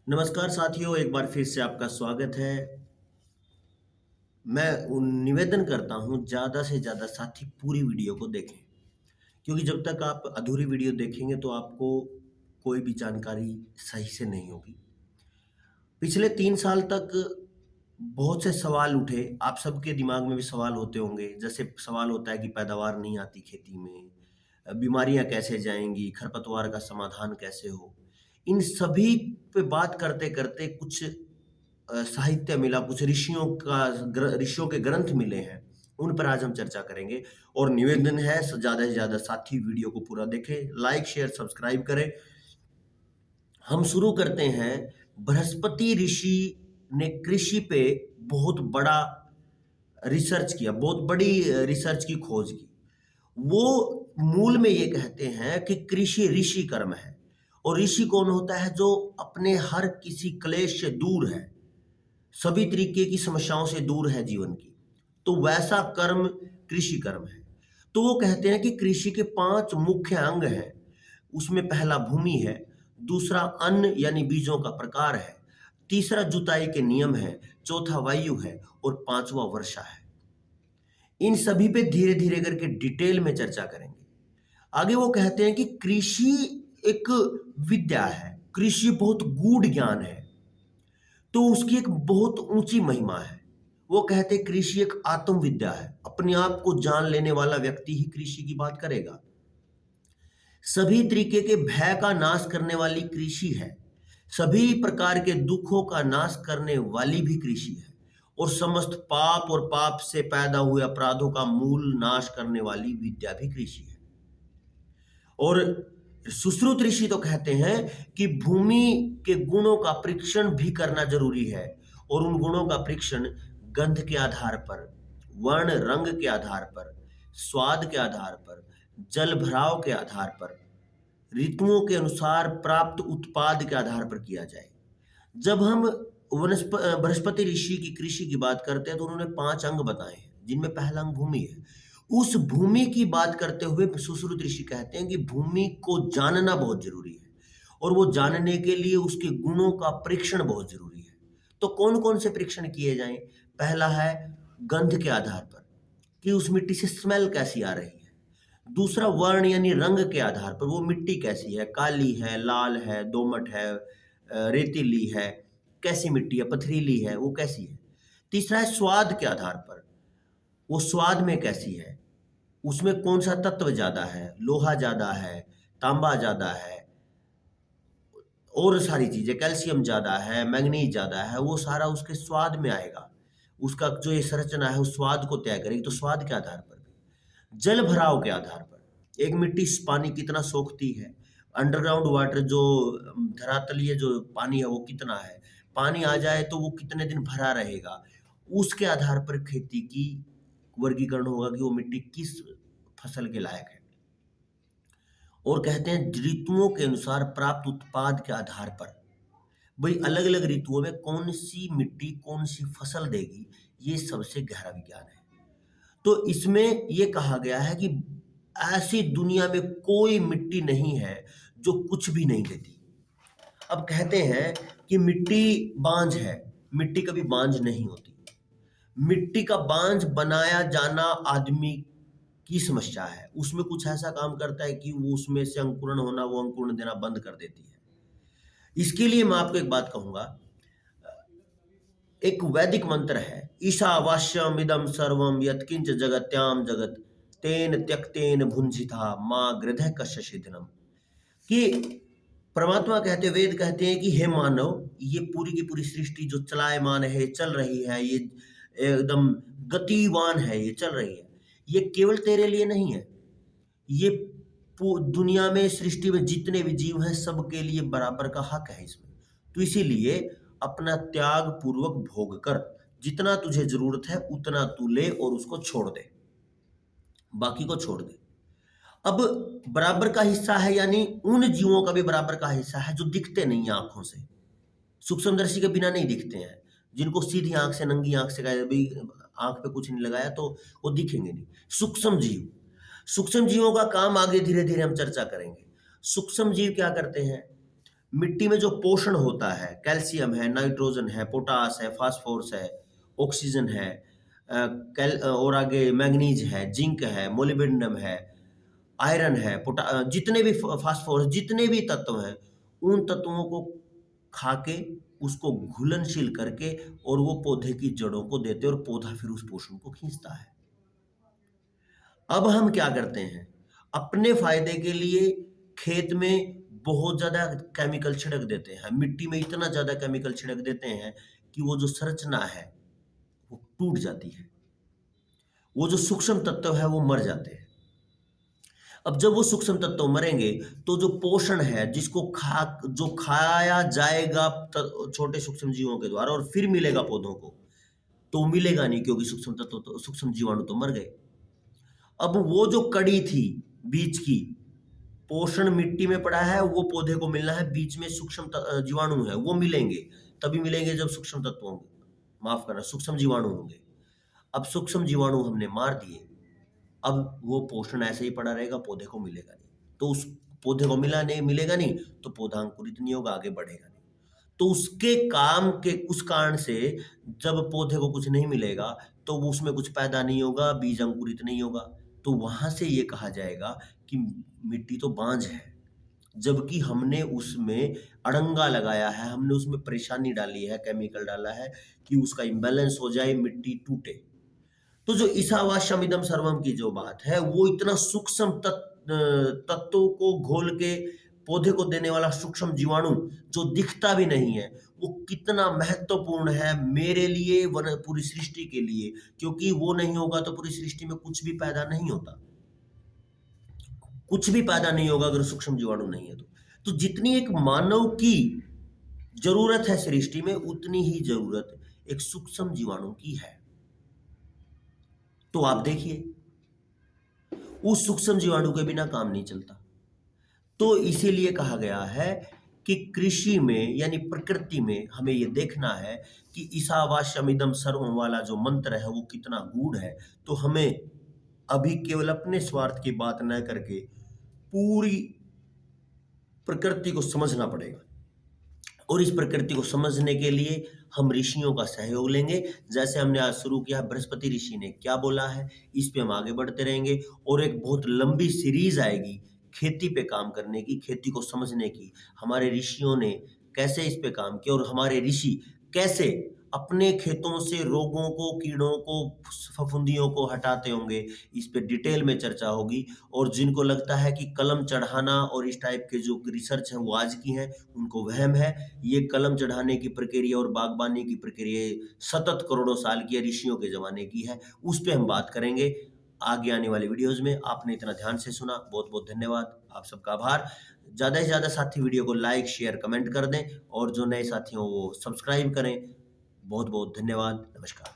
नमस्कार साथियों, एक बार फिर से आपका स्वागत है। मैं निवेदन करता हूँ ज़्यादा से ज़्यादा साथी पूरी वीडियो को देखें, क्योंकि जब तक आप अधूरी वीडियो देखेंगे तो आपको कोई भी जानकारी सही से नहीं होगी। पिछले 3 साल तक बहुत से सवाल उठे, आप सबके दिमाग में भी सवाल होते होंगे। जैसे सवाल होता है कि पैदावार नहीं आती खेती में, बीमारियाँ कैसे जाएँगी, खरपतवार का समाधान कैसे हो? इन सभी पे बात करते-करते कुछ साहित्य मिला, कुछ ऋषियों के ग्रंथ मिले हैं, उन पर आज हम चर्चा करेंगे। और निवेदन है ज़्यादा से ज़्यादा साथी वीडियो को पूरा देखें, लाइक, शेयर, सब्सक्राइब करें। हम शुरू करते हैं। बृहस्पति ऋषि ने कृषि पे बहुत बड़ा रिसर्च किया, बहुत बड़ी रिसर्च की खोज की। वो मूल में ये कहते हैं कि कृषि ऋषि कर्म है। और ऋषि कौन होता है? जो अपने हर किसी क्लेश से दूर है, सभी तरीके की समस्याओं से दूर है जीवन की। तो वैसा कर्म कृषि कर्म है। तो वो कहते हैं कि कृषि के 5 मुख्य अंग हैं। उसमें पहला भूमि है, दूसरा अन्न यानी बीजों का प्रकार है, तीसरा जुताई के नियम है, चौथा वायु है और पांचवा वर्षा है। इन सभी पे धीरे-धीरे करके डिटेल में चर्चा करेंगे। आगे वो कहते हैं कि कृषि एक विद्या है, कृषि बहुत गूढ़ ज्ञान है, तो उसकी एक बहुत ऊंची महिमा है। वो कहते हैं कृषि एक आत्म विद्या है, अपने आप को जान लेने वाला व्यक्ति ही कृषि की बात करेगा। सभी तरीके के भय का नाश करने वाली कृषि है, सभी प्रकार के दुखों का नाश करने वाली भी कृषि है, और समस्त पाप और पाप से पैदा हुए अपराधों का मूल नाश करने वाली विद्या भी कृषि है। और सुश्रुत ऋषि तो कहते हैं कि भूमि के गुणों का परीक्षण भी करना जरूरी है, और उन गुणों का परीक्षण गंध के आधार पर, वर्ण रंग के आधार पर, स्वाद के आधार पर, जल भराव के आधार पर, ऋतुओं के अनुसार प्राप्त उत्पाद के आधार पर किया जाए। जब हम बृहस्पति ऋषि की कृषि की बात करते हैं तो उन्होंने 5 अंग बताए हैं, जिनमें पहला अंग भूमि है। उस भूमि की बात करते हुए सुश्रुत ऋषि कहते हैं कि भूमि को जानना बहुत जरूरी है, और वो जानने के लिए उसके गुणों का परीक्षण बहुत जरूरी है। तो कौन-कौन से परीक्षण किए जाएं? पहला है गंध के आधार पर, कि उस मिट्टी से स्मेल कैसी आ रही है। दूसरा वर्ण यानी रंग के आधार पर, वो मिट्टी कैसी है, काली है, लाल है, दोमट है, रेतीली है, कैसी मिट्टी है, पथरीली है, वो कैसी है। तीसरा है स्वाद के आधार पर, वो स्वाद में कैसी है, उसमें कौन सा तत्व ज्यादा है, लोहा ज्यादा है, तांबा ज्यादा है, और सारी चीजें, कैल्शियम ज्यादा है, मैग्नीज ज्यादा है, वो सारा उसके स्वाद में आएगा। उसका जो ये संरचना है उस स्वाद को तय करेगी। तो स्वाद के आधार पर भी, जल भराव के आधार पर, एक मिट्टी पानी कितना सोखती है, अंडरग्राउंड वाटर जो धरातलीय जो पानी है वो कितना है, पानी आ जाए तो वो कितने दिन भरा रहेगा, उसके आधार पर खेती की वर्गीकरण होगा कि वो मिट्टी किस फसल के लायक है। और कहते हैं ऋतुओं के अनुसार प्राप्त उत्पाद के आधार पर, भाई अलग अलग ऋतुओं में कौन सी मिट्टी कौन सी फसल देगी, ये सबसे गहरा विज्ञान है। तो इसमें ये कहा गया है कि ऐसी दुनिया में कोई मिट्टी नहीं है जो कुछ भी नहीं देती। अब कहते हैं कि मिट्टी बांझ है, मिट्टी कभी बांझ नहीं होती। मिट्टी का बांझ बनाया जाना आदमी की समस्या है, उसमें कुछ ऐसा काम करता है कि वो उसमें से अंकुरण होना, वो अंकुरण देना बंद कर देती है। इसके लिए मैं आपको एक बात कहूंगा। एक वैदिक मंत्र है, ईशावास्यम इदम सर्वम यत्किंच जगत्याम जगत तेन त्यक्तेन भुंजिता माँ गृधः कस्य शिथिलम। कि परमात्मा कहते, वेद कहते हैं कि हे मानव, ये पूरी की पूरी सृष्टि जो चलायमान है, चल रही है, ये एकदम गतिवान है, ये चल रही है, ये केवल तेरे लिए नहीं है। ये दुनिया में, सृष्टि में जितने भी जीव हैं सबके लिए बराबर का हक है इसमें। तो इसीलिए अपना त्याग पूर्वक भोग कर, जितना तुझे जरूरत है उतना तू ले और उसको छोड़ दे, बाकी को छोड़ दे। अब बराबर का हिस्सा है, यानी उन जीवों का भी बराबर का हिस्सा है जो दिखते नहीं आंखों से, सूक्ष्मदर्शी के बिना नहीं दिखते हैं। जिनको सीधी आंख से, नंगी आंख से भाई आंख पे कुछ नहीं लगाया तो वो दिखेंगे नहीं। सूक्ष्म जीव, सूक्ष्म जीवों का काम आगे धीरे धीरे हम चर्चा करेंगे। सूक्ष्म जीव क्या करते हैं? मिट्टी में जो पोषण होता है, कैल्शियम है, नाइट्रोजन है, पोटास है, फास्फोरस है, ऑक्सीजन है, और आगे मैग्नीज है, जिंक है, मोलिब्डेनम है, आयरन है, जितने भी फास्फोरस, जितने भी तत्व हैं, उन तत्वों को खा के उसको घुलनशील करके और वो पौधे की जड़ों को देते हैं और पौधा फिर उस पोषण को खींचता है। अब हम क्या करते हैं, अपने फायदे के लिए खेत में बहुत ज्यादा केमिकल छिड़क देते हैं, मिट्टी में इतना ज्यादा केमिकल छिड़क देते हैं कि वो जो संरचना है वो टूट जाती है, वो जो सूक्ष्म तत्व है वो मर जाते हैं। अब जब वो सूक्ष्म तत्व मरेंगे तो जो पोषण है जिसको जो खाया जाएगा छोटे सूक्ष्म जीवों के द्वारा और फिर मिलेगा पौधों को, तो मिलेगा नहीं, क्योंकि सूक्ष्म तत्व तो सूक्ष्म जीवाणु तो मर गए। अब वो जो कड़ी थी बीज की, पोषण मिट्टी में पड़ा है, वो पौधे को मिलना है, बीच में सूक्ष्म जीवाणु है, वो मिलेंगे, तभी मिलेंगे जब सूक्ष्म तत्व होंगे, माफ करना, सूक्ष्म जीवाणु होंगे। अब सूक्ष्म जीवाणु हमने मार दिए, अब वो पोषण ऐसे ही पड़ा रहेगा, पौधे को मिलेगा नहीं। तो उस पौधे को मिलेगा नहीं तो पौधा अंकुरित नहीं होगा, आगे बढ़ेगा नहीं। तो उसके काम के उस कारण से जब पौधे को कुछ नहीं मिलेगा तो वो उसमें कुछ पैदा नहीं होगा, बीज अंकुरित नहीं होगा। तो वहां से ये कहा जाएगा कि मिट्टी तो बांझ है, जबकि हमने उसमें अड़ंगा लगाया है, हमने उसमें परेशानी डाली है, केमिकल डाला है कि उसका इम्बैलेंस हो जाए, मिट्टी टूटे। तो जो ईशावास्यमिदं सर्वम की जो बात है, वो इतना सूक्ष्म तत्वों को घोल के पौधे को देने वाला सूक्ष्म जीवाणु जो दिखता भी नहीं है, वो कितना महत्वपूर्ण है मेरे लिए, वन पूरी सृष्टि के लिए, क्योंकि वो नहीं होगा तो पूरी सृष्टि में कुछ भी पैदा नहीं होता, कुछ भी पैदा नहीं होगा अगर सूक्ष्म जीवाणु नहीं है तो जितनी एक मानव की जरूरत है सृष्टि में, उतनी ही जरूरत एक सूक्ष्म जीवाणु की है। तो आप देखिए, उस सूक्ष्म जीवाणु के बिना काम नहीं चलता। तो इसीलिए कहा गया है कि कृषि में यानी प्रकृति में हमें यह देखना है कि ईशावास्यमिदं सर्वम वाला जो मंत्र है वो कितना गूढ़ है। तो हमें अभी केवल अपने स्वार्थ की बात न करके पूरी प्रकृति को समझना पड़ेगा, और इस प्रकृति को समझने के लिए हम ऋषियों का सहयोग लेंगे। जैसे हमने आज शुरू किया, बृहस्पति ऋषि ने क्या बोला है, इस पे हम आगे बढ़ते रहेंगे, और एक बहुत लंबी सीरीज आएगी खेती पे काम करने की, खेती को समझने की, हमारे ऋषियों ने कैसे इस पे काम किया और हमारे ऋषि कैसे अपने खेतों से रोगों को, कीड़ों को, फफूंदियों को हटाते होंगे। इस पे डिटेल में चर्चा होगी। और जिनको लगता है कि कलम चढ़ाना और इस टाइप के जो रिसर्च है वो आज की है, उनको वहम है। ये कलम चढ़ाने की प्रक्रिया और बागबानी की प्रक्रिया सतत करोड़ों साल की है, ऋषियों के जमाने की है। उस पे हम बात करेंगे आगे आने वाली वीडियोज में। आपने इतना ध्यान से सुना, बहुत बहुत धन्यवाद, आप सबका आभार। ज़्यादा से ज़्यादा साथी वीडियो को लाइक, शेयर, कमेंट कर दें, और जो नए साथी हों वो सब्सक्राइब करें। बहुत बहुत धन्यवाद, नमस्कार।